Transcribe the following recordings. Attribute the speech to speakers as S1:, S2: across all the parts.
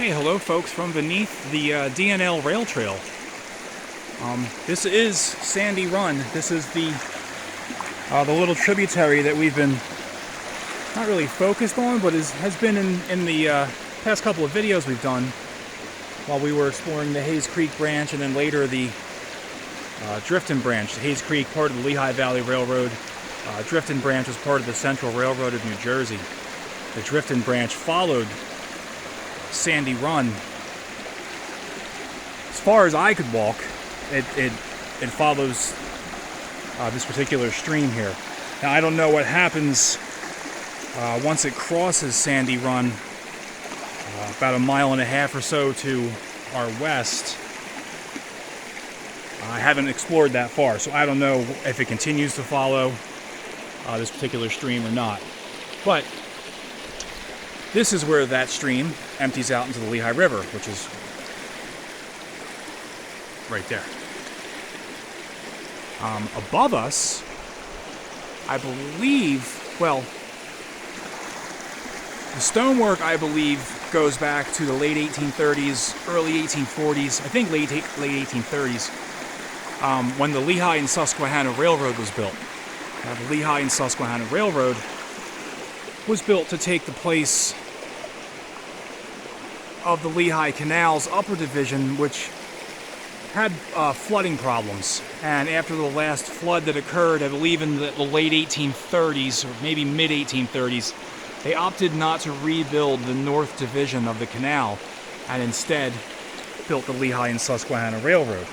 S1: Hey, hello folks from beneath the DNL rail trail. This is Sandy Run. This is the little tributary that we've been not really focused on, but has been in the past couple of videos we've done while we were exploring the Hayes Creek branch and then later the Drifton branch. The Hayes Creek, part of the Lehigh Valley Railroad. Drifton branch was part of the Central Railroad of New Jersey. The Drifton branch followed Sandy Run. As far as I could walk, it follows this particular stream here. Now I don't know what happens once it crosses Sandy Run, about 1.5 miles or so to our west. I haven't explored that far, so I don't know if it continues to follow this particular stream or not. But this is where that stream empties out into the Lehigh River, which is right there. Above us, I believe, well, the stonework, I believe, goes back to the late 1830s, early 1840s, I think late 1830s, when the Lehigh and Susquehanna Railroad was built. Now, the Lehigh and Susquehanna Railroad was built to take the place of the Lehigh Canal's upper division, which had flooding problems. And after the last flood that occurred, I believe in the late 1830s, or maybe mid-1830s, they opted not to rebuild the north division of the canal and instead built the Lehigh and Susquehanna Railroad.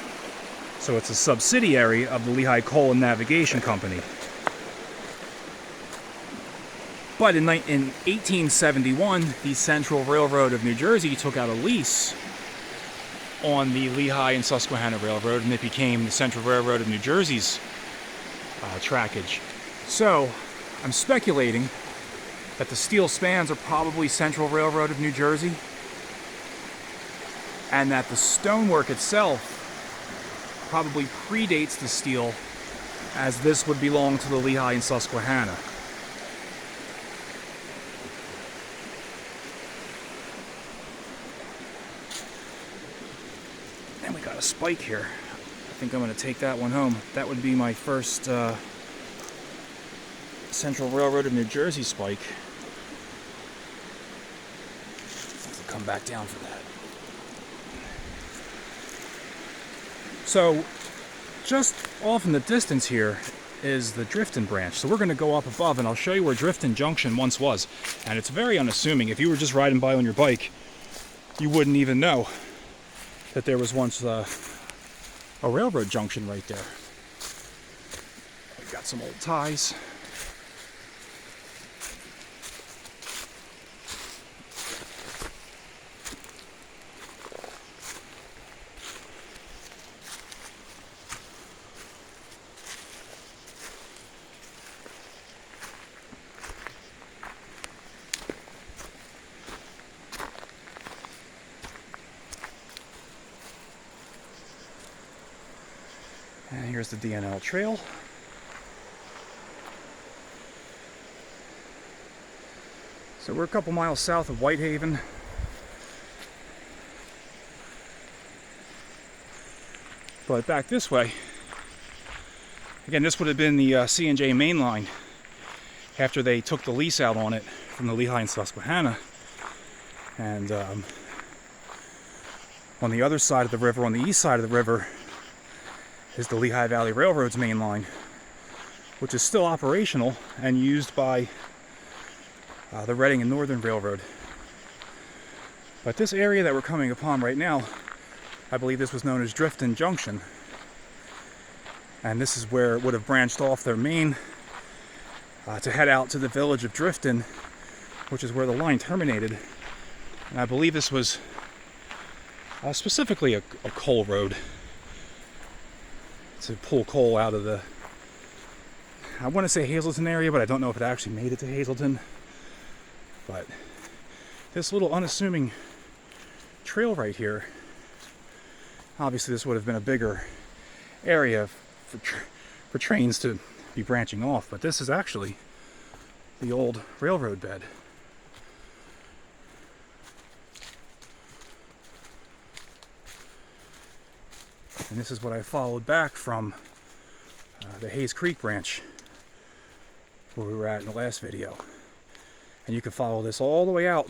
S1: So it's a subsidiary of the Lehigh Coal and Navigation Company. But in 1871, the Central Railroad of New Jersey took out a lease on the Lehigh and Susquehanna Railroad, and it became the Central Railroad of New Jersey's trackage. So I'm speculating that the steel spans are probably Central Railroad of New Jersey, and that the stonework itself probably predates the steel, as this would belong to the Lehigh and Susquehanna. And we got a spike here. I think I'm going to take that one home. That would be my first Central Railroad of New Jersey spike. Have to come back down for that. So, just off in the distance here is the Drifton branch. So we're going to go up above and I'll show you where Drifton Junction once was. And it's very unassuming. If you were just riding by on your bike, you wouldn't even know that there was once a railroad junction right there. We've got some old ties. And here's the DNL trail. So we're a couple miles south of Whitehaven. But back this way, again, this would have been the C&J main line after they took the lease out on it from the Lehigh and Susquehanna. And on the other side of the river, on the east side of the river, is the Lehigh Valley Railroad's main line, which is still operational and used by the Reading and Northern Railroad. But this area that we're coming upon right now, I believe this was known as Drifton Junction. And this is where it would have branched off their main to head out to the village of Drifton, which is where the line terminated. And I believe this was specifically a coal road to pull coal out of the, I want to say Hazleton area, but I don't know if it actually made it to Hazleton. But this little unassuming trail right here, obviously this would have been a bigger area for trains to be branching off, but this is actually the old railroad bed. And this is what I followed back from the Hayes Creek branch where we were at in the last video. And you can follow this all the way out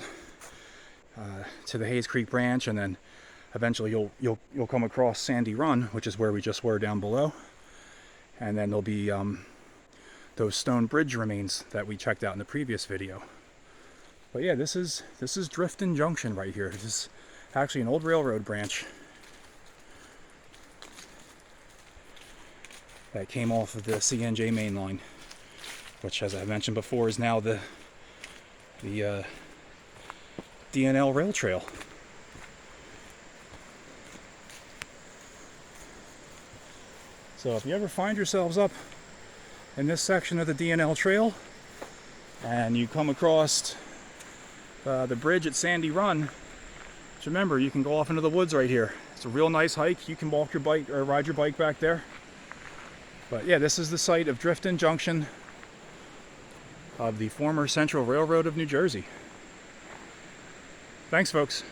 S1: to the Hayes Creek branch, and then eventually you'll come across Sandy Run, which is where we just were down below. And then there'll be those stone bridge remains that we checked out in the previous video. But yeah, this is Drifton Junction right here. This is actually an old railroad branch that came off of the CNJ main line, which, as I mentioned before, is now the DNL rail trail. So if you ever find yourselves up in this section of the DNL trail and you come across the bridge at Sandy Run, just remember you can go off into the woods right here. It's a real nice hike. You can walk your bike or ride your bike back there. But yeah, this is the site of Drifton Junction of the former Central Railroad of New Jersey. Thanks, folks.